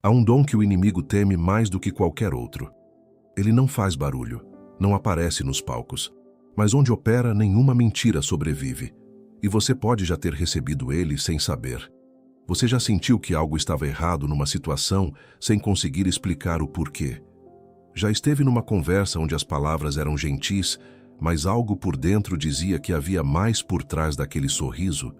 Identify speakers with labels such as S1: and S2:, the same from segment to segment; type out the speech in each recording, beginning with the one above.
S1: Há um dom que o inimigo teme mais do que qualquer outro. Ele não faz barulho, não aparece nos palcos, mas onde opera nenhuma mentira sobrevive. E você pode já ter recebido ele sem saber. Você já sentiu que algo estava errado numa situação sem conseguir explicar o porquê. Já esteve numa conversa onde as palavras eram gentis, mas algo por dentro dizia que havia mais por trás daquele sorriso.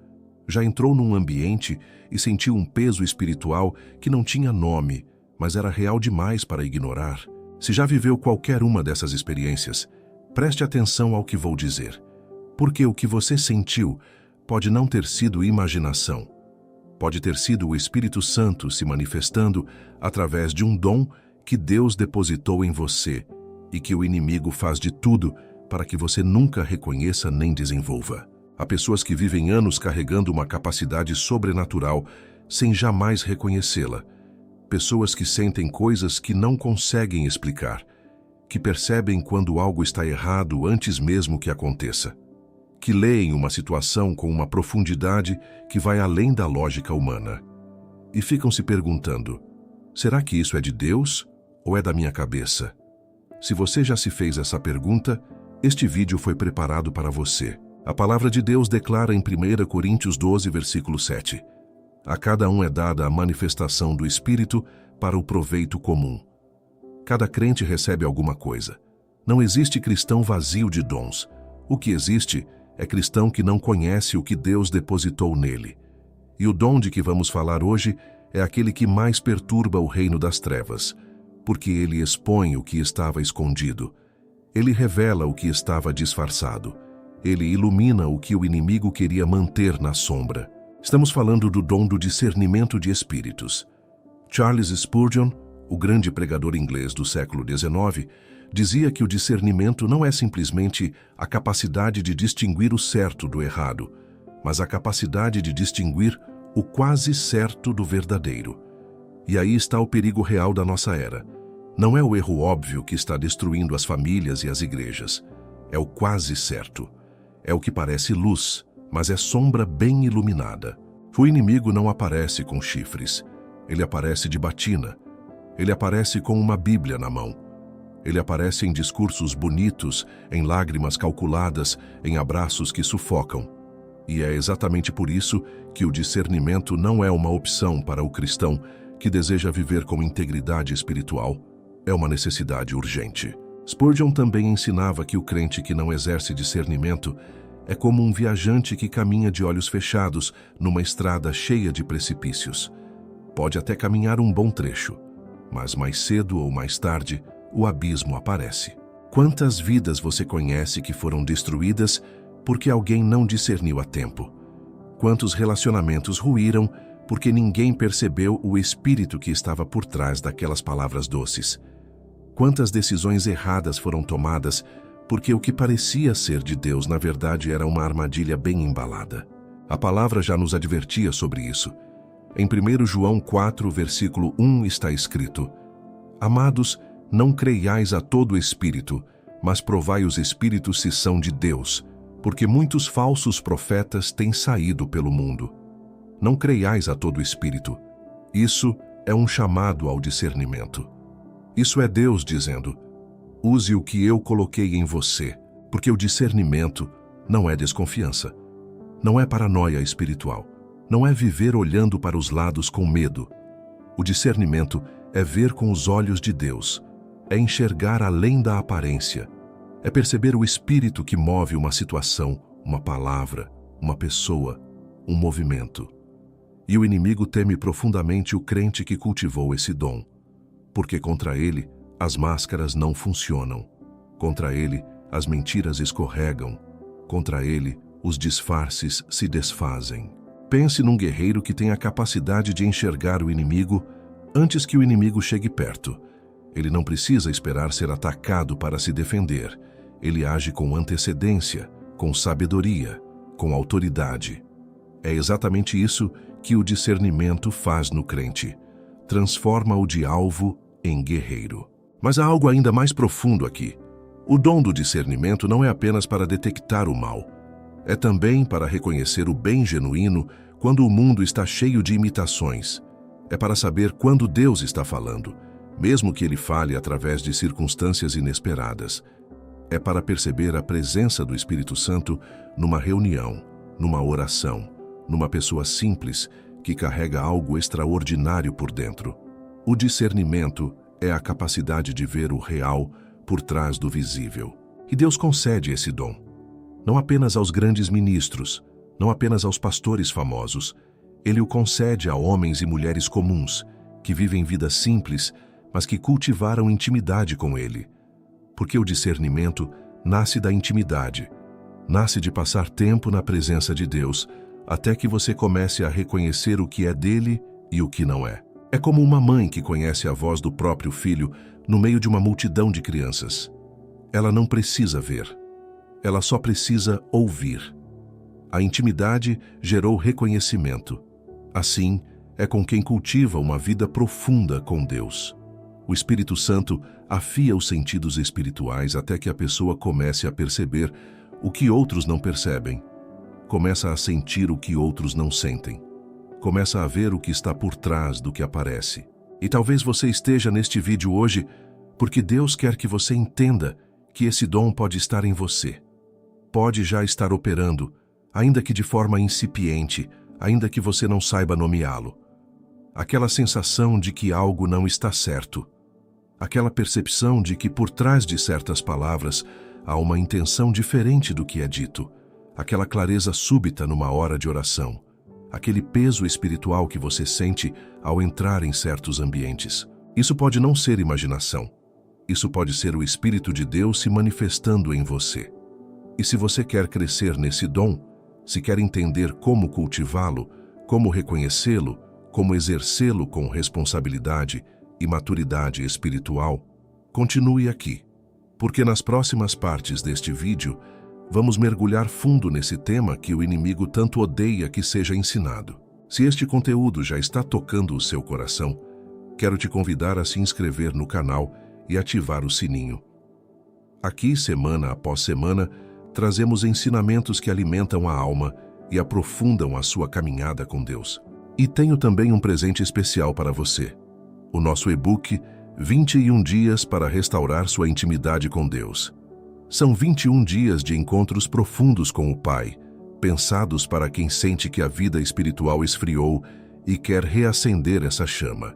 S1: Já entrou num ambiente e sentiu um peso espiritual que não tinha nome, mas era real demais para ignorar. Se já viveu qualquer uma dessas experiências, preste atenção ao que vou dizer, porque o que você sentiu pode não ter sido imaginação. Pode ter sido o Espírito Santo se manifestando através de um dom que Deus depositou em você e que o inimigo faz de tudo para que você nunca reconheça nem desenvolva. Há pessoas que vivem anos carregando uma capacidade sobrenatural sem jamais reconhecê-la. Pessoas que sentem coisas que não conseguem explicar, que percebem quando algo está errado antes mesmo que aconteça, que leem uma situação com uma profundidade que vai além da lógica humana. E ficam se perguntando, será que isso é de Deus ou é da minha cabeça? Se você já se fez essa pergunta, este vídeo foi preparado para você. A palavra de Deus declara em 1 Coríntios 12, versículo 7. A cada um é dada a manifestação do Espírito para o proveito comum. Cada crente recebe alguma coisa. Não existe cristão vazio de dons. O que existe é cristão que não conhece o que Deus depositou nele. E o dom de que vamos falar hoje é aquele que mais perturba o reino das trevas, porque ele expõe o que estava escondido. Ele revela o que estava disfarçado. Ele ilumina o que o inimigo queria manter na sombra. Estamos falando do dom do discernimento de espíritos. Charles Spurgeon, o grande pregador inglês do século XIX, dizia que o discernimento não é simplesmente a capacidade de distinguir o certo do errado, mas a capacidade de distinguir o quase certo do verdadeiro. E aí está o perigo real da nossa era. Não é o erro óbvio que está destruindo as famílias e as igrejas. É o quase certo. É o que parece luz, mas é sombra bem iluminada. O inimigo não aparece com chifres. Ele aparece de batina. Ele aparece com uma Bíblia na mão. Ele aparece em discursos bonitos, em lágrimas calculadas, em abraços que sufocam. E é exatamente por isso que o discernimento não é uma opção para o cristão que deseja viver com integridade espiritual. É uma necessidade urgente. Spurgeon também ensinava que o crente que não exerce discernimento é como um viajante que caminha de olhos fechados numa estrada cheia de precipícios. Pode até caminhar um bom trecho, mas mais cedo ou mais tarde, o abismo aparece. Quantas vidas você conhece que foram destruídas porque alguém não discerniu a tempo? Quantos relacionamentos ruíram porque ninguém percebeu o espírito que estava por trás daquelas palavras doces? Quantas decisões erradas foram tomadas porque o que parecia ser de Deus, na verdade, era uma armadilha bem embalada? A palavra já nos advertia sobre isso. Em 1 João 4, versículo 1 está escrito: Amados, não creiais a todo espírito, mas provai os espíritos se são de Deus, porque muitos falsos profetas têm saído pelo mundo. Não creiais a todo espírito. Isso é um chamado ao discernimento. Isso é Deus dizendo: use o que eu coloquei em você, porque o discernimento não é desconfiança. Não é paranoia espiritual. Não é viver olhando para os lados com medo. O discernimento é ver com os olhos de Deus. É enxergar além da aparência. É perceber o espírito que move uma situação, uma palavra, uma pessoa, um movimento. E o inimigo teme profundamente o crente que cultivou esse dom, porque contra ele as máscaras não funcionam. Contra ele as mentiras escorregam. Contra ele os disfarces se desfazem. Pense num guerreiro que tem a capacidade de enxergar o inimigo antes que o inimigo chegue perto. Ele não precisa esperar ser atacado para se defender. Ele age com antecedência, com sabedoria, com autoridade. É exatamente isso que o discernimento faz no crente. Transforma-o de alvo em guerreiro. Mas há algo ainda mais profundo aqui. O dom do discernimento não é apenas para detectar o mal. É também para reconhecer o bem genuíno quando o mundo está cheio de imitações. É para saber quando Deus está falando, mesmo que ele fale através de circunstâncias inesperadas. É para perceber a presença do Espírito Santo numa reunião, numa oração, numa pessoa simples que carrega algo extraordinário por dentro. O discernimento é a capacidade de ver o real por trás do visível. E Deus concede esse dom, não apenas aos grandes ministros, não apenas aos pastores famosos. Ele o concede a homens e mulheres comuns, que vivem vidas simples, mas que cultivaram intimidade com Ele. Porque o discernimento nasce da intimidade, nasce de passar tempo na presença de Deus, até que você comece a reconhecer o que é dele e o que não é. É como uma mãe que conhece a voz do próprio filho no meio de uma multidão de crianças. Ela não precisa ver, ela só precisa ouvir. A intimidade gerou reconhecimento. Assim, é com quem cultiva uma vida profunda com Deus. O Espírito Santo afia os sentidos espirituais até que a pessoa comece a perceber o que outros não percebem. Começa a sentir o que outros não sentem. Começa a ver o que está por trás do que aparece. E talvez você esteja neste vídeo hoje porque Deus quer que você entenda que esse dom pode estar em você. Pode já estar operando, ainda que de forma incipiente, ainda que você não saiba nomeá-lo. Aquela sensação de que algo não está certo. Aquela percepção de que por trás de certas palavras há uma intenção diferente do que é dito. Aquela clareza súbita numa hora de oração. Aquele peso espiritual que você sente ao entrar em certos ambientes. Isso pode não ser imaginação. Isso pode ser o Espírito de Deus se manifestando em você. E se você quer crescer nesse dom, se quer entender como cultivá-lo, como reconhecê-lo, como exercê-lo com responsabilidade e maturidade espiritual, continue aqui, porque nas próximas partes deste vídeo vamos mergulhar fundo nesse tema que o inimigo tanto odeia que seja ensinado. Se este conteúdo já está tocando o seu coração, quero te convidar a se inscrever no canal e ativar o sininho. Aqui, semana após semana, trazemos ensinamentos que alimentam a alma e aprofundam a sua caminhada com Deus. E tenho também um presente especial para você. O nosso e-book 21 dias para restaurar sua intimidade com Deus. São 21 dias de encontros profundos com o Pai, pensados para quem sente que a vida espiritual esfriou e quer reacender essa chama.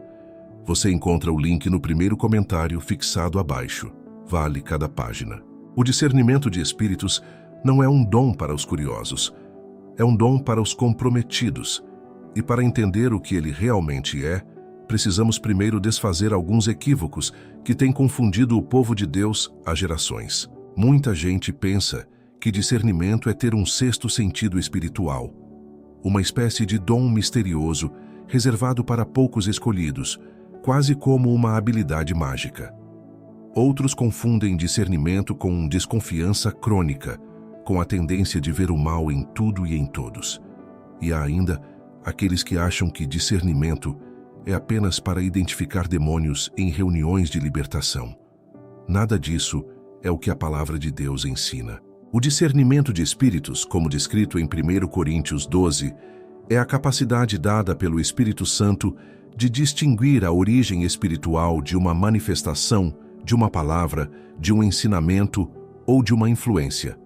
S1: Você encontra o link no primeiro comentário fixado abaixo. Vale cada página. O discernimento de espíritos não é um dom para os curiosos, é um dom para os comprometidos. E para entender o que ele realmente é, precisamos primeiro desfazer alguns equívocos que têm confundido o povo de Deus há gerações. Muita gente pensa que discernimento é ter um sexto sentido espiritual, uma espécie de dom misterioso reservado para poucos escolhidos, quase como uma habilidade mágica. Outros confundem discernimento com desconfiança crônica, com a tendência de ver o mal em tudo e em todos. E há ainda aqueles que acham que discernimento é apenas para identificar demônios em reuniões de libertação. Nada disso é o que a palavra de Deus ensina. O discernimento de espíritos, como descrito em 1 Coríntios 12, é a capacidade dada pelo Espírito Santo de distinguir a origem espiritual de uma manifestação, de uma palavra, de um ensinamento ou de uma influência.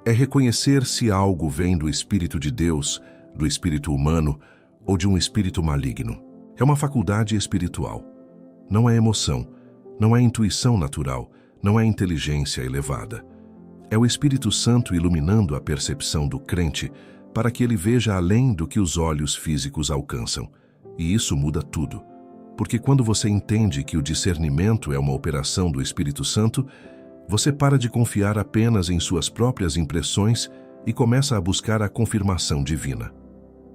S1: É reconhecer se algo vem do Espírito de Deus, do espírito humano ou de um espírito maligno. É uma faculdade espiritual. Não é emoção, não é intuição natural, não é inteligência elevada. É o Espírito Santo iluminando a percepção do crente para que ele veja além do que os olhos físicos alcançam. E isso muda tudo. Porque quando você entende que o discernimento é uma operação do Espírito Santo, você para de confiar apenas em suas próprias impressões e começa a buscar a confirmação divina.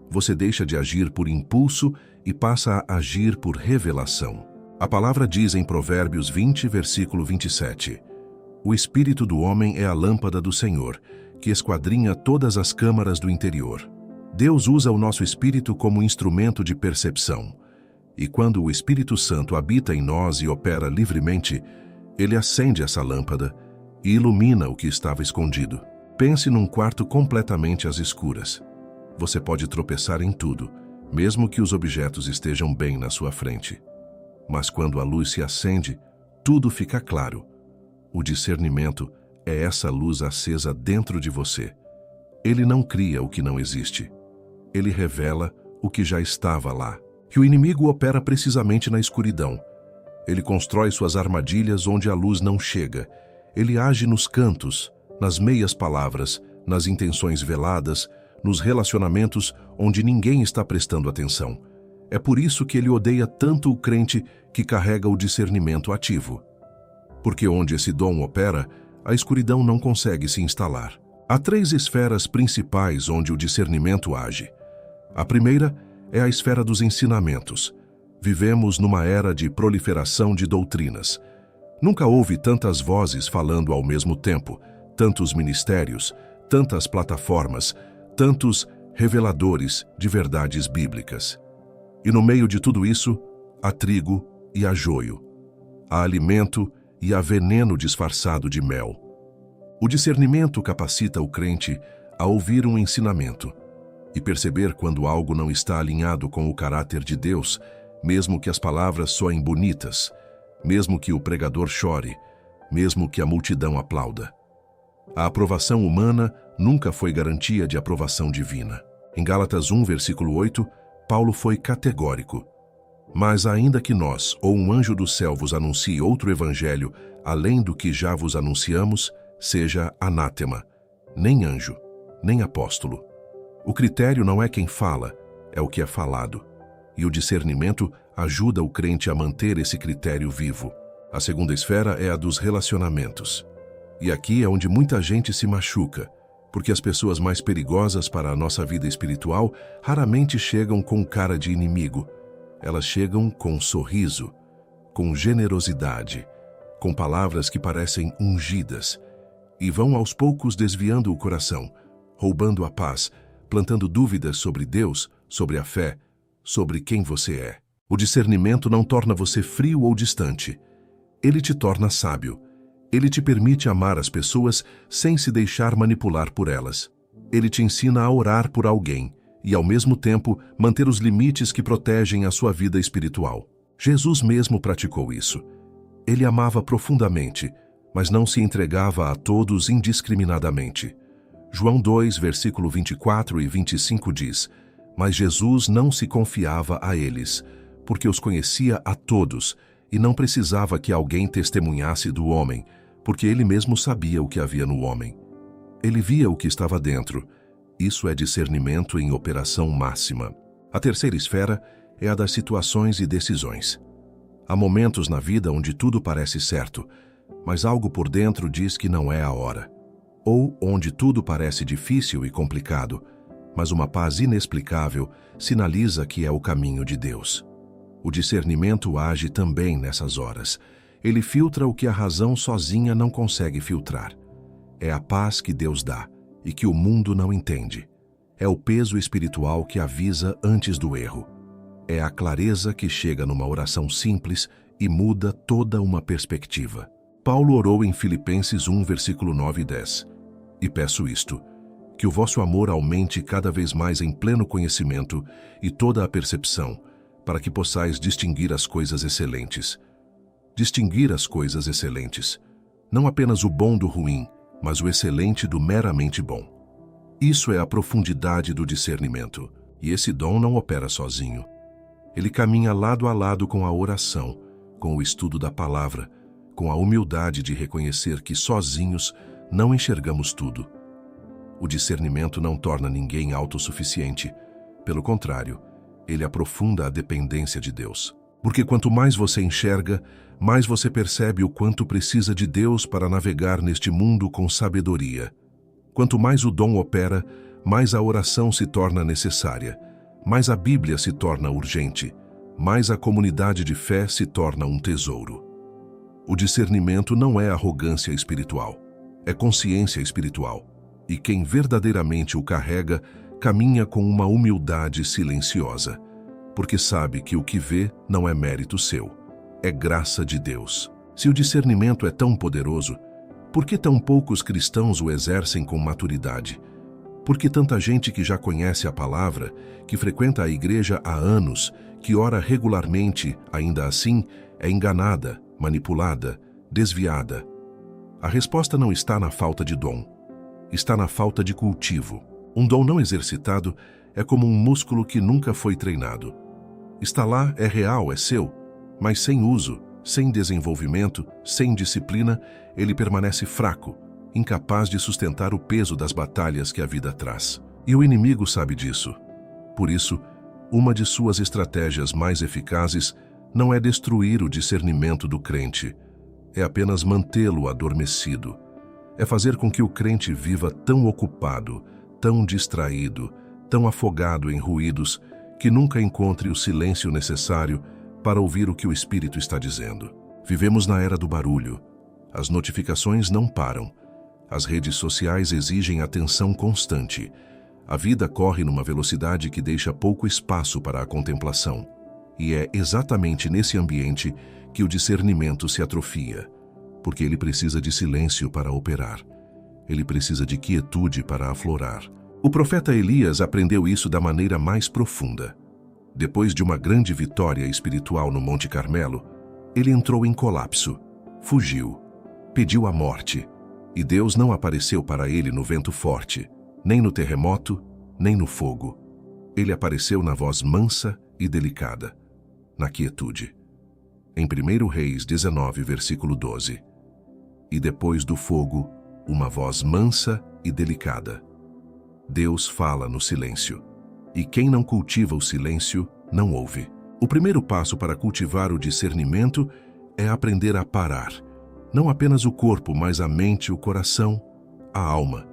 S1: Você deixa de agir por impulso e passa a agir por revelação. A palavra diz em Provérbios 20, versículo 27, "O espírito do homem é a lâmpada do Senhor, que esquadrinha todas as câmaras do interior." Deus usa o nosso espírito como instrumento de percepção. E quando o Espírito Santo habita em nós e opera livremente, ele acende essa lâmpada e ilumina o que estava escondido. Pense num quarto completamente às escuras. Você pode tropeçar em tudo, mesmo que os objetos estejam bem na sua frente. Mas quando a luz se acende, tudo fica claro. O discernimento é essa luz acesa dentro de você. Ele não cria o que não existe. Ele revela o que já estava lá. Que o inimigo opera precisamente na escuridão. Ele constrói suas armadilhas onde a luz não chega. Ele age nos cantos, nas meias palavras, nas intenções veladas, nos relacionamentos onde ninguém está prestando atenção. É por isso que ele odeia tanto o crente que carrega o discernimento ativo. Porque onde esse dom opera, a escuridão não consegue se instalar. Há 3 esferas principais onde o discernimento age. A primeira é a esfera dos ensinamentos. Vivemos numa era de proliferação de doutrinas. Nunca houve tantas vozes falando ao mesmo tempo, tantos ministérios, tantas plataformas, tantos reveladores de verdades bíblicas. E no meio de tudo isso, há trigo e há joio. Há alimento e há veneno disfarçado de mel. O discernimento capacita o crente a ouvir um ensinamento e perceber quando algo não está alinhado com o caráter de Deus, mesmo que as palavras soem bonitas, mesmo que o pregador chore, mesmo que a multidão aplauda. A aprovação humana nunca foi garantia de aprovação divina. Em Gálatas 1, versículo 8, Paulo foi categórico. Mas ainda que nós, ou um anjo do céu, vos anuncie outro evangelho, além do que já vos anunciamos, seja anátema, nem anjo, nem apóstolo. O critério não é quem fala, é o que é falado. E o discernimento ajuda o crente a manter esse critério vivo. A segunda esfera é a dos relacionamentos. E aqui é onde muita gente se machuca, porque as pessoas mais perigosas para a nossa vida espiritual raramente chegam com cara de inimigo. Elas chegam com sorriso, com generosidade, com palavras que parecem ungidas, e vão aos poucos desviando o coração, roubando a paz, plantando dúvidas sobre Deus, sobre a fé, sobre quem você é. O discernimento não torna você frio ou distante. Ele te torna sábio. Ele te permite amar as pessoas sem se deixar manipular por elas. Ele te ensina a orar por alguém e, ao mesmo tempo, manter os limites que protegem a sua vida espiritual. Jesus mesmo praticou isso. Ele amava profundamente, mas não se entregava a todos indiscriminadamente. João 2, versículo 24 e 25 diz: Mas Jesus não se confiava a eles, porque os conhecia a todos, e não precisava que alguém testemunhasse do homem, porque ele mesmo sabia o que havia no homem. Ele via o que estava dentro. Isso é discernimento em operação máxima. A terceira esfera é a das situações e decisões. Há momentos na vida onde tudo parece certo, mas algo por dentro diz que não é a hora. Ou onde tudo parece difícil e complicado, mas uma paz inexplicável sinaliza que é o caminho de Deus. O discernimento age também nessas horas. Ele filtra o que a razão sozinha não consegue filtrar. É a paz que Deus dá e que o mundo não entende. É o peso espiritual que avisa antes do erro. É a clareza que chega numa oração simples e muda toda uma perspectiva. Paulo orou em Filipenses 1, versículo 9 e 10. E peço isto, que o vosso amor aumente cada vez mais em pleno conhecimento e toda a percepção, para que possais distinguir as coisas excelentes. Distinguir as coisas excelentes. Não apenas o bom do ruim, mas o excelente do meramente bom. Isso é a profundidade do discernimento, e esse dom não opera sozinho. Ele caminha lado a lado com a oração, com o estudo da palavra, com a humildade de reconhecer que sozinhos não enxergamos tudo. O discernimento não torna ninguém autossuficiente. Pelo contrário, ele aprofunda a dependência de Deus. Porque quanto mais você enxerga, mais você percebe o quanto precisa de Deus para navegar neste mundo com sabedoria. Quanto mais o dom opera, mais a oração se torna necessária, mais a Bíblia se torna urgente, mais a comunidade de fé se torna um tesouro. O discernimento não é arrogância espiritual, é consciência espiritual, e quem verdadeiramente o carrega caminha com uma humildade silenciosa, porque sabe que o que vê não é mérito seu, é graça de Deus. Se o discernimento é tão poderoso, por que tão poucos cristãos o exercem com maturidade? Por que tanta gente que já conhece a palavra, que frequenta a igreja há anos, que ora regularmente, ainda assim, é enganada, manipulada, desviada? A resposta não está na falta de dom. Está na falta de cultivo. Um dom não exercitado é como um músculo que nunca foi treinado. Está lá, é real, é seu, mas sem uso, sem desenvolvimento, sem disciplina, ele permanece fraco, incapaz de sustentar o peso das batalhas que a vida traz. E o inimigo sabe disso. Por isso, uma de suas estratégias mais eficazes não é destruir o discernimento do crente, é apenas mantê-lo adormecido. É fazer com que o crente viva tão ocupado, tão distraído, tão afogado em ruídos, que nunca encontre o silêncio necessário para ouvir o que o Espírito está dizendo. Vivemos na era do barulho. As notificações não param. As redes sociais exigem atenção constante. A vida corre numa velocidade que deixa pouco espaço para a contemplação. E é exatamente nesse ambiente que o discernimento se atrofia, porque ele precisa de silêncio para operar. Ele precisa de quietude para aflorar. O profeta Elias aprendeu isso da maneira mais profunda. Depois de uma grande vitória espiritual no Monte Carmelo, ele entrou em colapso, fugiu, pediu a morte, e Deus não apareceu para ele no vento forte, nem no terremoto, nem no fogo. Ele apareceu na voz mansa e delicada, na quietude. Em 1 Reis 19, versículo 12. E depois do fogo, uma voz mansa e delicada. Deus fala no silêncio. E quem não cultiva o silêncio, não ouve. O primeiro passo para cultivar o discernimento é aprender a parar. Não apenas o corpo, mas a mente, o coração, a alma.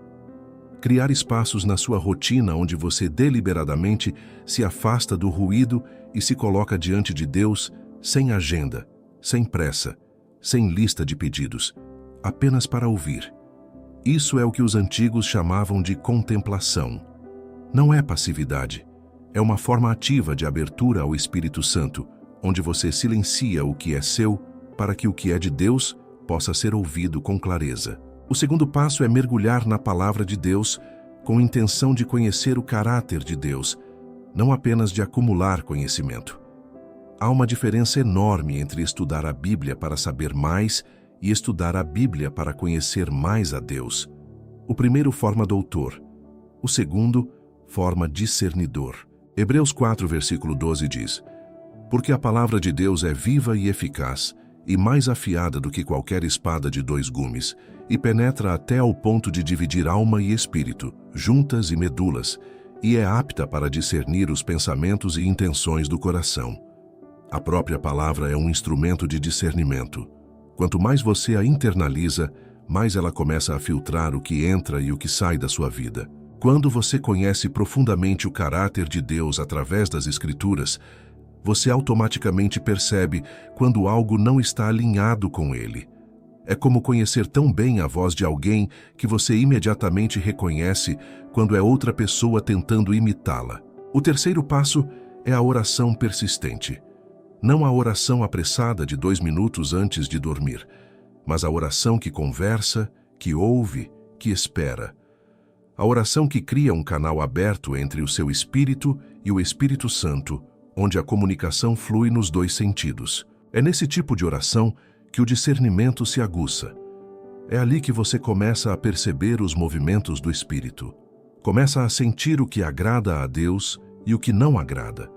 S1: Criar espaços na sua rotina onde você deliberadamente se afasta do ruído e se coloca diante de Deus sem agenda, sem pressa, sem lista de pedidos, apenas para ouvir. Isso é o que os antigos chamavam de contemplação. Não é passividade, é uma forma ativa de abertura ao Espírito Santo, onde você silencia o que é seu para que o que é de Deus possa ser ouvido com clareza. O segundo passo é mergulhar na palavra de Deus com intenção de conhecer o caráter de Deus, não apenas de acumular conhecimento. Há uma diferença enorme entre estudar a Bíblia para saber mais e estudar a Bíblia para conhecer mais a Deus. O primeiro forma doutor, o segundo forma discernidor. Hebreus 4, versículo 12 diz: Porque a palavra de Deus é viva e eficaz, e mais afiada do que qualquer espada de 2 gumes, e penetra até ao ponto de dividir alma e espírito, juntas e medulas, e é apta para discernir os pensamentos e intenções do coração. A própria palavra é um instrumento de discernimento. Quanto mais você a internaliza, mais ela começa a filtrar o que entra e o que sai da sua vida. Quando você conhece profundamente o caráter de Deus através das Escrituras, você automaticamente percebe quando algo não está alinhado com ele. É como conhecer tão bem a voz de alguém que você imediatamente reconhece quando é outra pessoa tentando imitá-la. O terceiro passo é a oração persistente. Não a oração apressada de 2 minutos antes de dormir, mas a oração que conversa, que ouve, que espera. A oração que cria um canal aberto entre o seu espírito e o Espírito Santo, onde a comunicação flui nos 2 sentidos. É nesse tipo de oração que o discernimento se aguça. É ali que você começa a perceber os movimentos do Espírito. Começa a sentir o que agrada a Deus e o que não agrada.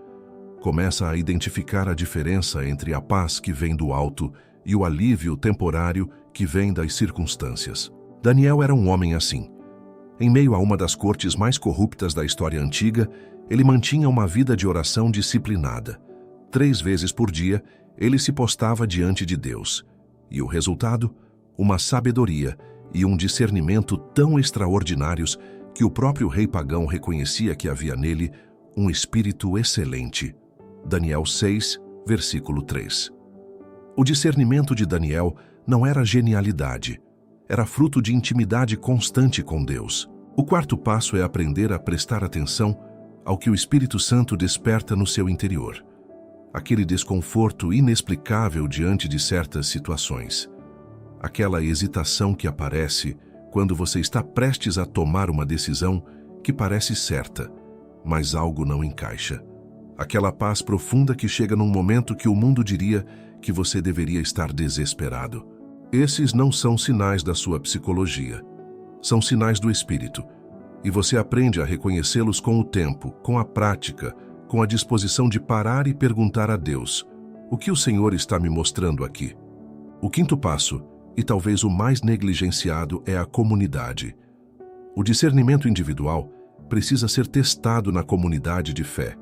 S1: Começa a identificar a diferença entre a paz que vem do alto e o alívio temporário que vem das circunstâncias. Daniel era um homem assim. Em meio a uma das cortes mais corruptas da história antiga, ele mantinha uma vida de oração disciplinada. 3 vezes por dia, ele se postava diante de Deus. E o resultado? Uma sabedoria e um discernimento tão extraordinários que o próprio rei pagão reconhecia que havia nele um espírito excelente. Daniel 6, versículo 3. O discernimento de Daniel não era genialidade, era fruto de intimidade constante com Deus. O quarto passo é aprender a prestar atenção ao que o Espírito Santo desperta no seu interior. Aquele desconforto inexplicável diante de certas situações. Aquela hesitação que aparece quando você está prestes a tomar uma decisão que parece certa, mas algo não encaixa. Aquela paz profunda que chega num momento que o mundo diria que você deveria estar desesperado. Esses não são sinais da sua psicologia. São sinais do Espírito. E você aprende a reconhecê-los com o tempo, com a prática, com a disposição de parar e perguntar a Deus: o que o Senhor está me mostrando aqui? O quinto passo, e talvez o mais negligenciado, é a comunidade. O discernimento individual precisa ser testado na comunidade de fé.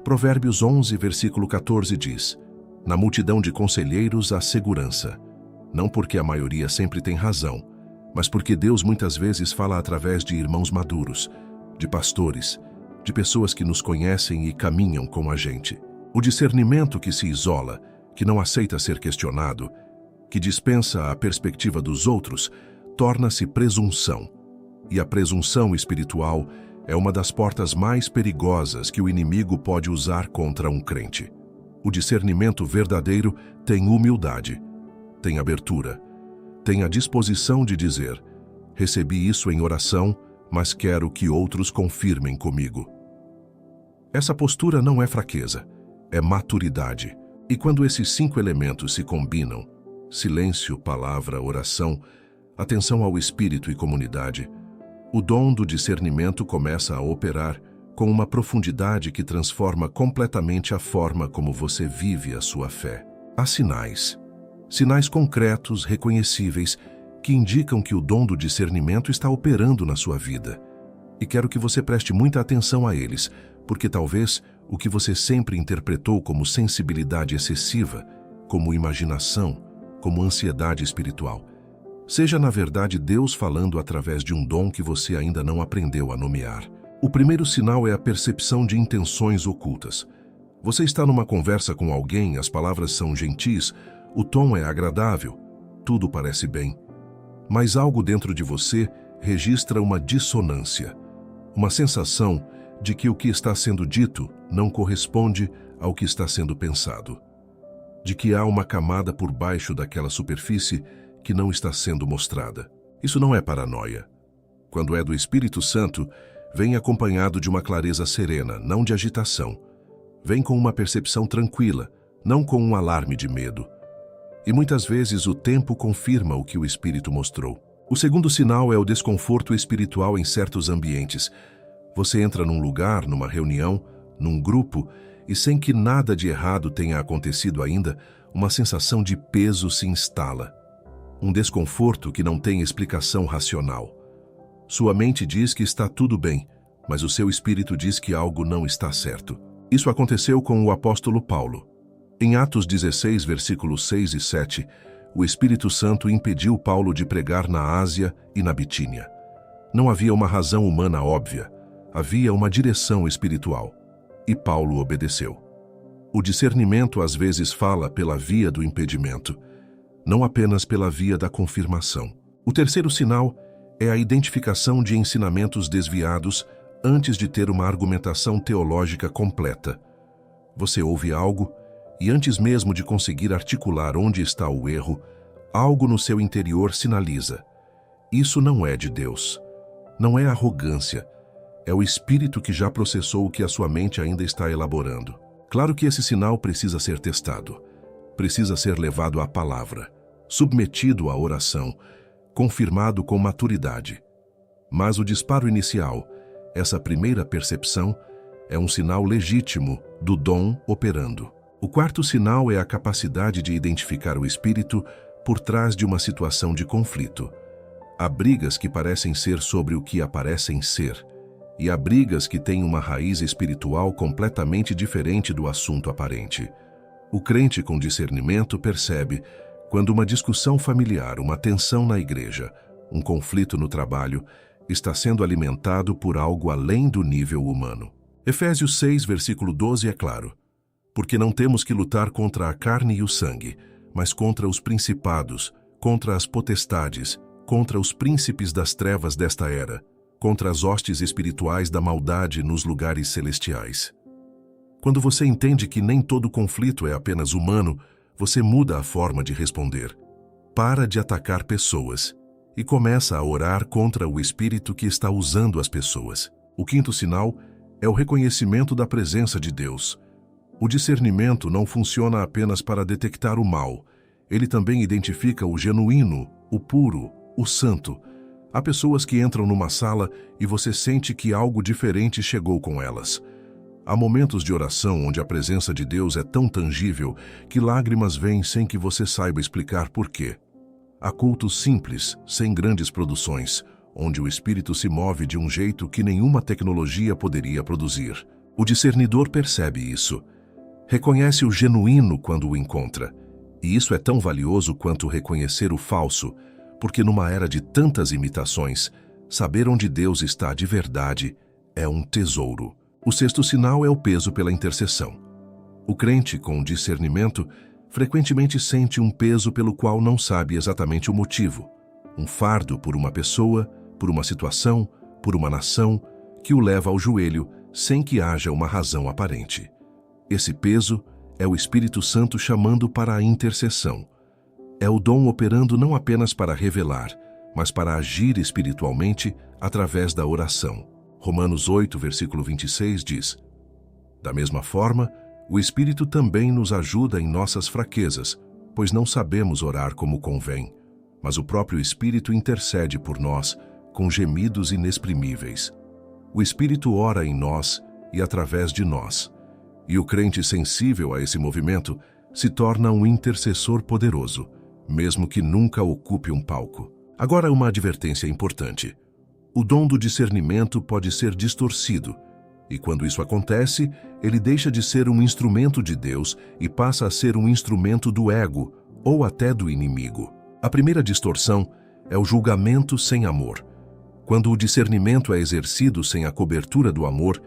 S1: Provérbios 11, versículo 14 diz: na multidão de conselheiros há segurança. Não porque a maioria sempre tem razão, mas porque Deus muitas vezes fala através de irmãos maduros, de pastores, de pessoas que nos conhecem e caminham com a gente. O discernimento que se isola, que não aceita ser questionado, que dispensa a perspectiva dos outros, torna-se presunção. E a presunção espiritual é uma das portas mais perigosas que o inimigo pode usar contra um crente. O discernimento verdadeiro tem humildade, tem abertura, tem a disposição de dizer: recebi isso em oração, mas quero que outros confirmem comigo. Essa postura não é fraqueza, é maturidade. E quando esses 5 elementos se combinam, silêncio, palavra, oração, atenção ao Espírito e comunidade, o dom do discernimento começa a operar com uma profundidade que transforma completamente a forma como você vive a sua fé. Há sinais concretos, reconhecíveis, que indicam que o dom do discernimento está operando na sua vida. E quero que você preste muita atenção a eles, porque talvez o que você sempre interpretou como sensibilidade excessiva, como imaginação, como ansiedade espiritual, seja na verdade Deus falando através de um dom que você ainda não aprendeu a nomear. O primeiro sinal é a percepção de intenções ocultas. Você está numa conversa com alguém, as palavras são gentis, o tom é agradável, tudo parece bem. Mas algo dentro de você registra uma dissonância, uma sensação de que o que está sendo dito não corresponde ao que está sendo pensado, de que há uma camada por baixo daquela superfície que não está sendo mostrada. Isso não é paranoia. Quando é do Espírito Santo, vem acompanhado de uma clareza serena, não de agitação. Vem com uma percepção tranquila, não com um alarme de medo. E muitas vezes o tempo confirma o que o Espírito mostrou. O segundo sinal é o desconforto espiritual em certos ambientes. Você entra num lugar, numa reunião, num grupo, e sem que nada de errado tenha acontecido ainda, uma sensação de peso se instala. Um desconforto que não tem explicação racional. Sua mente diz que está tudo bem, mas o seu espírito diz que algo não está certo. Isso aconteceu com o apóstolo Paulo. Em Atos 16, versículos 6 e 7, o Espírito Santo impediu Paulo de pregar na Ásia e na Bitínia. Não havia uma razão humana óbvia, havia uma direção espiritual. E Paulo obedeceu. O discernimento às vezes fala pela via do impedimento, não apenas pela via da confirmação. O terceiro sinal é a identificação de ensinamentos desviados antes de ter uma argumentação teológica completa. Você ouve algo e antes mesmo de conseguir articular onde está o erro, algo no seu interior sinaliza: isso não é de Deus. Não é arrogância, é o Espírito que já processou o que a sua mente ainda está elaborando. Claro que esse sinal precisa ser testado, precisa ser levado à palavra, submetido à oração, confirmado com maturidade. Mas o disparo inicial, essa primeira percepção, é um sinal legítimo do dom operando. O quarto sinal é a capacidade de identificar o Espírito por trás de uma situação de conflito. Há brigas que parecem ser sobre o que aparecem ser, e há brigas que têm uma raiz espiritual completamente diferente do assunto aparente. O crente com discernimento percebe quando uma discussão familiar, uma tensão na igreja, um conflito no trabalho, está sendo alimentado por algo além do nível humano. Efésios 6, versículo 12 é claro: porque não temos que lutar contra a carne e o sangue, mas contra os principados, contra as potestades, contra os príncipes das trevas desta era, contra as hostes espirituais da maldade nos lugares celestiais. Quando você entende que nem todo conflito é apenas humano, você muda a forma de responder. Para de atacar pessoas e começa a orar contra o espírito que está usando as pessoas. O quinto sinal é o reconhecimento da presença de Deus. O discernimento não funciona apenas para detectar o mal. Ele também identifica o genuíno, o puro, o santo. Há pessoas que entram numa sala e você sente que algo diferente chegou com elas. Há momentos de oração onde a presença de Deus é tão tangível que lágrimas vêm sem que você saiba explicar por quê. Há cultos simples, sem grandes produções, onde o Espírito se move de um jeito que nenhuma tecnologia poderia produzir. O discernidor percebe isso. Reconhece o genuíno quando o encontra. E isso é tão valioso quanto reconhecer o falso, porque numa era de tantas imitações, saber onde Deus está de verdade é um tesouro. O sexto sinal é o peso pela intercessão. O crente com discernimento frequentemente sente um peso pelo qual não sabe exatamente o motivo. Um fardo por uma pessoa, por uma situação, por uma nação, que o leva ao joelho sem que haja uma razão aparente. Esse peso é o Espírito Santo chamando para a intercessão. É o dom operando não apenas para revelar, mas para agir espiritualmente através da oração. Romanos 8, versículo 26 diz: Da mesma forma, o Espírito também nos ajuda em nossas fraquezas, pois não sabemos orar como convém, mas o próprio Espírito intercede por nós com gemidos inexprimíveis. O Espírito ora em nós e através de nós. E o crente sensível a esse movimento se torna um intercessor poderoso, mesmo que nunca ocupe um palco. Agora, uma advertência importante. O dom do discernimento pode ser distorcido, e quando isso acontece, ele deixa de ser um instrumento de Deus e passa a ser um instrumento do ego, ou até do inimigo. A primeira distorção é o julgamento sem amor. Quando o discernimento é exercido sem a cobertura do amor,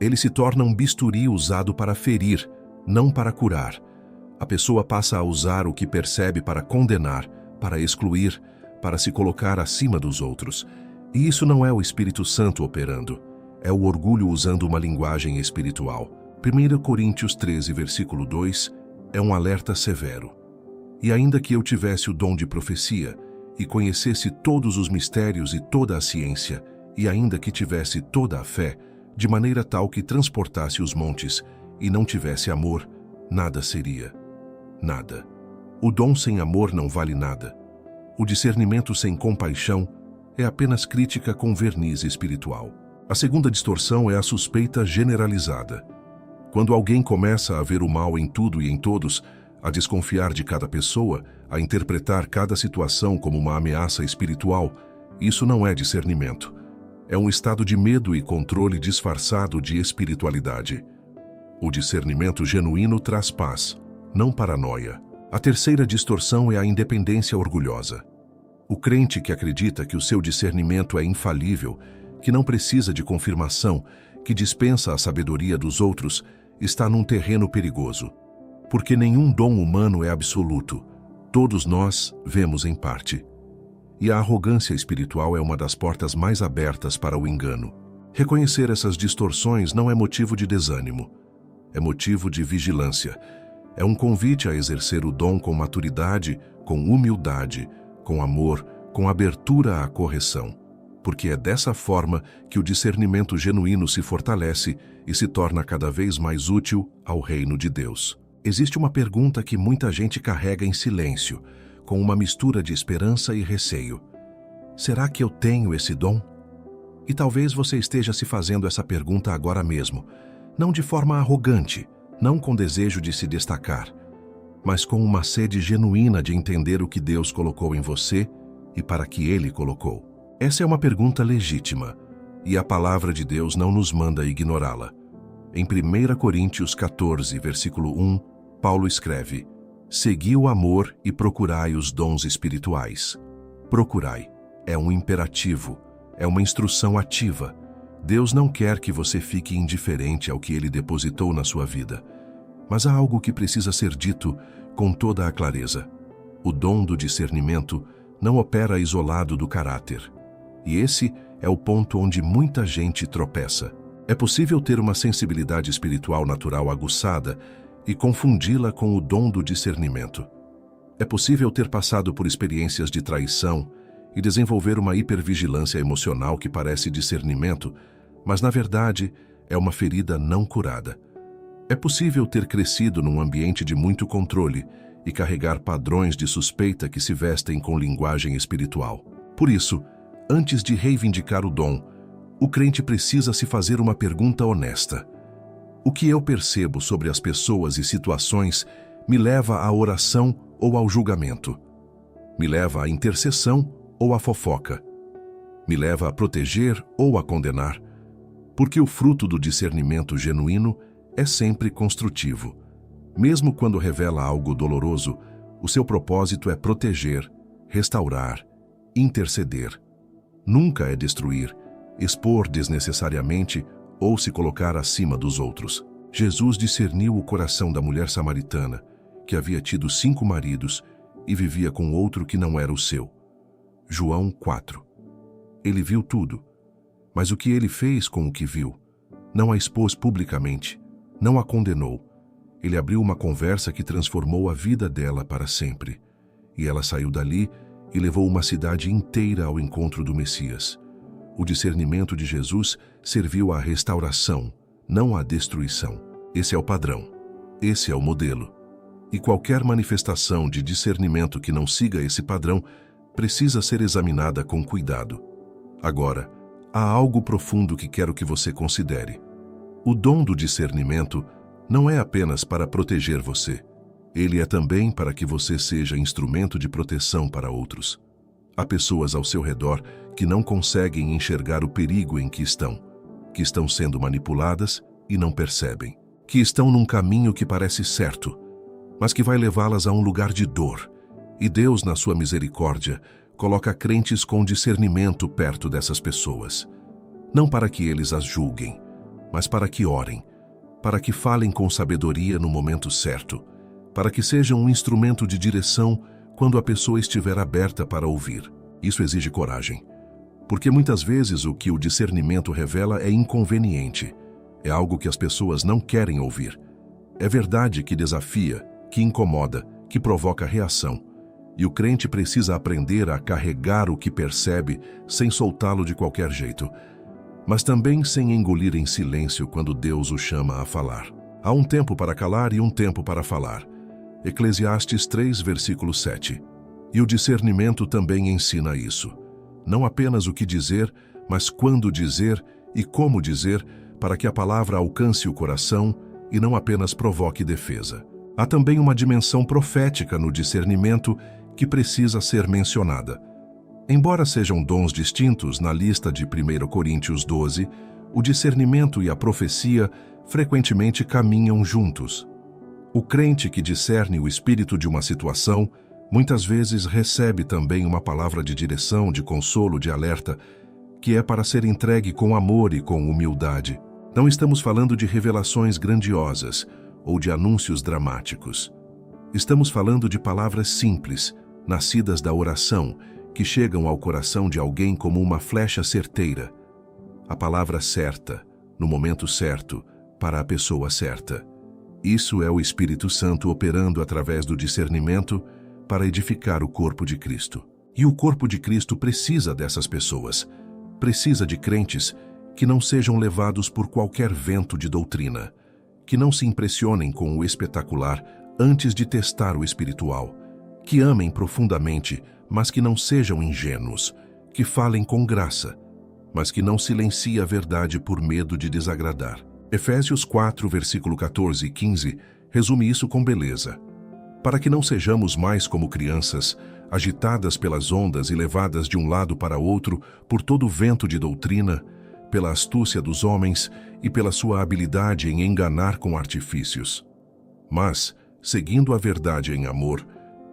S1: ele se torna um bisturi usado para ferir, não para curar. A pessoa passa a usar o que percebe para condenar, para excluir, para se colocar acima dos outros. E isso não é o Espírito Santo operando. É o orgulho usando uma linguagem espiritual. 1 Coríntios 13, versículo 2, é um alerta severo. E ainda que eu tivesse o dom de profecia, e conhecesse todos os mistérios e toda a ciência, e ainda que tivesse toda a fé, de maneira tal que transportasse os montes, e não tivesse amor, nada seria. Nada. O dom sem amor não vale nada. O discernimento sem compaixão é apenas crítica com verniz espiritual. A segunda distorção é a suspeita generalizada. Quando alguém começa a ver o mal em tudo e em todos, a desconfiar de cada pessoa, a interpretar cada situação como uma ameaça espiritual, isso não é discernimento. É um estado de medo e controle disfarçado de espiritualidade. O discernimento genuíno traz paz, não paranoia. A terceira distorção é a independência orgulhosa. O crente que acredita que o seu discernimento é infalível, que não precisa de confirmação, que dispensa a sabedoria dos outros, está num terreno perigoso. Porque nenhum dom humano é absoluto. Todos nós vemos em parte. E a arrogância espiritual é uma das portas mais abertas para o engano. Reconhecer essas distorções não é motivo de desânimo. É motivo de vigilância. É um convite a exercer o dom com maturidade, com humildade, com amor, com abertura à correção. Porque é dessa forma que o discernimento genuíno se fortalece e se torna cada vez mais útil ao reino de Deus. Existe uma pergunta que muita gente carrega em silêncio, com uma mistura de esperança e receio. Será que eu tenho esse dom? E talvez você esteja se fazendo essa pergunta agora mesmo, não de forma arrogante, não com desejo de se destacar, mas com uma sede genuína de entender o que Deus colocou em você e para que Ele colocou. Essa é uma pergunta legítima, e a palavra de Deus não nos manda ignorá-la. Em 1 Coríntios 14, versículo 1, Paulo escreve: Segui o amor e procurai os dons espirituais. Procurai é um imperativo, é uma instrução ativa. Deus não quer que você fique indiferente ao que Ele depositou na sua vida. Mas há algo que precisa ser dito com toda a clareza. O dom do discernimento não opera isolado do caráter. E esse é o ponto onde muita gente tropeça. É possível ter uma sensibilidade espiritual natural aguçada e confundi-la com o dom do discernimento. É possível ter passado por experiências de traição e desenvolver uma hipervigilância emocional que parece discernimento, mas na verdade é uma ferida não curada. É possível ter crescido num ambiente de muito controle e carregar padrões de suspeita que se vestem com linguagem espiritual. Por isso, antes de reivindicar o dom, o crente precisa se fazer uma pergunta honesta. O que eu percebo sobre as pessoas e situações me leva à oração ou ao julgamento? Me leva à intercessão ou à fofoca? Me leva a proteger ou a condenar? Porque o fruto do discernimento genuíno é sempre construtivo. Mesmo quando revela algo doloroso, o seu propósito é proteger, restaurar, interceder. Nunca é destruir, expor desnecessariamente ou se colocar acima dos outros. Jesus discerniu o coração da mulher samaritana, que havia tido 5 maridos e vivia com outro que não era o seu. João 4. Ele viu tudo, mas o que ele fez com o que viu? Não a expôs publicamente, não a condenou. Ele abriu uma conversa que transformou a vida dela para sempre. E ela saiu dali e levou uma cidade inteira ao encontro do Messias. O discernimento de Jesus serviu à restauração, não à destruição. Esse é o padrão. Esse é o modelo. E qualquer manifestação de discernimento que não siga esse padrão precisa ser examinada com cuidado. Agora, há algo profundo que quero que você considere. O dom do discernimento não é apenas para proteger você. Ele é também para que você seja instrumento de proteção para outros. Há pessoas ao seu redor que não conseguem enxergar o perigo em que estão sendo manipuladas e não percebem, que estão num caminho que parece certo, mas que vai levá-las a um lugar de dor. E Deus, na sua misericórdia, coloca crentes com discernimento perto dessas pessoas. Não para que eles as julguem, mas para que orem, para que falem com sabedoria no momento certo, para que sejam um instrumento de direção quando a pessoa estiver aberta para ouvir. Isso exige coragem, porque muitas vezes o que o discernimento revela é inconveniente, é algo que as pessoas não querem ouvir. É verdade que desafia, que incomoda, que provoca reação. E o crente precisa aprender a carregar o que percebe sem soltá-lo de qualquer jeito, mas também sem engolir em silêncio quando Deus o chama a falar. Há um tempo para calar e um tempo para falar. Eclesiastes 3, versículo 7. E o discernimento também ensina isso. Não apenas o que dizer, mas quando dizer e como dizer, para que a palavra alcance o coração e não apenas provoque defesa. Há também uma dimensão profética no discernimento que precisa ser mencionada. Embora sejam dons distintos na lista de 1 Coríntios 12, o discernimento e a profecia frequentemente caminham juntos. O crente que discerne o espírito de uma situação, muitas vezes recebe também uma palavra de direção, de consolo, de alerta, que é para ser entregue com amor e com humildade. Não estamos falando de revelações grandiosas ou de anúncios dramáticos. Estamos falando de palavras simples, nascidas da oração, que chegam ao coração de alguém como uma flecha certeira. A palavra certa, no momento certo, para a pessoa certa. Isso é o Espírito Santo operando através do discernimento para edificar o corpo de Cristo. E o corpo de Cristo precisa dessas pessoas. Precisa de crentes que não sejam levados por qualquer vento de doutrina, que não se impressionem com o espetacular antes de testar o espiritual, que amem profundamente, mas que não sejam ingênuos, que falem com graça, mas que não silenciem a verdade por medo de desagradar. Efésios 4, versículo 14 e 15, resume isso com beleza. Para que não sejamos mais como crianças, agitadas pelas ondas e levadas de um lado para outro por todo o vento de doutrina, pela astúcia dos homens e pela sua habilidade em enganar com artifícios. Mas, seguindo a verdade em amor,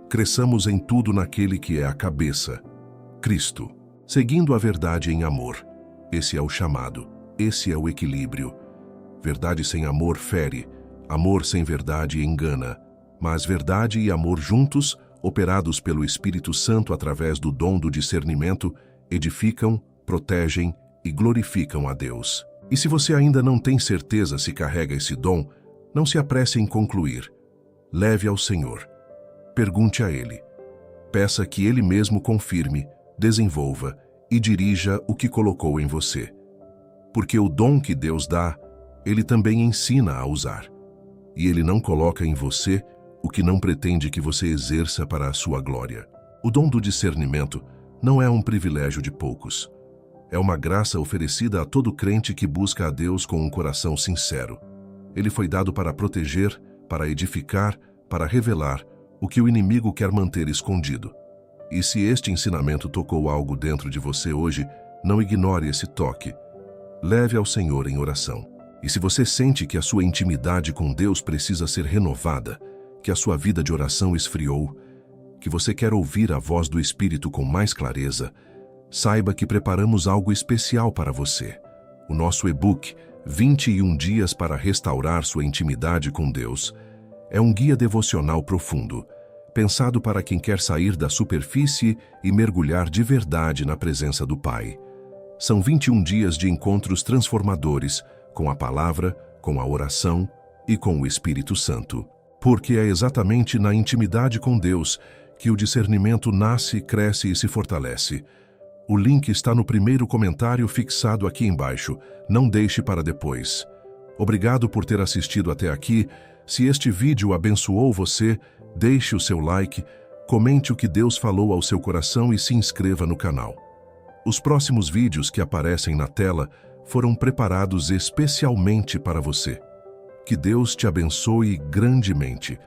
S1: cresçamos em tudo naquele que é a cabeça, Cristo. Seguindo a verdade em amor. Esse é o chamado, esse é o equilíbrio. Verdade sem amor fere, amor sem verdade engana, mas verdade e amor juntos, operados pelo Espírito Santo através do dom do discernimento, edificam, protegem e glorificam a Deus. E se você ainda não tem certeza se carrega esse dom, não se apresse em concluir. Leve ao Senhor. Pergunte a Ele. Peça que Ele mesmo confirme, desenvolva e dirija o que colocou em você. Porque o dom que Deus dá, Ele também ensina a usar. E Ele não coloca em você o que não pretende que você exerça para a sua glória. O dom do discernimento não é um privilégio de poucos. É uma graça oferecida a todo crente que busca a Deus com um coração sincero. Ele foi dado para proteger, para edificar, para revelar o que o inimigo quer manter escondido. E se este ensinamento tocou algo dentro de você hoje, não ignore esse toque. Leve ao Senhor em oração. E se você sente que a sua intimidade com Deus precisa ser renovada, que a sua vida de oração esfriou, que você quer ouvir a voz do Espírito com mais clareza, saiba que preparamos algo especial para você. O nosso e-book 21 Dias para Restaurar Sua Intimidade com Deus é um guia devocional profundo, pensado para quem quer sair da superfície e mergulhar de verdade na presença do Pai. São 21 dias de encontros transformadores com a palavra, com a oração e com o Espírito Santo. Porque é exatamente na intimidade com Deus que o discernimento nasce, cresce e se fortalece. O link está no primeiro comentário fixado aqui embaixo. Não deixe para depois. Obrigado por ter assistido até aqui. Se este vídeo abençoou você, deixe o seu like, comente o que Deus falou ao seu coração e se inscreva no canal. Os próximos vídeos que aparecem na tela foram preparados especialmente para você. Que Deus te abençoe grandemente.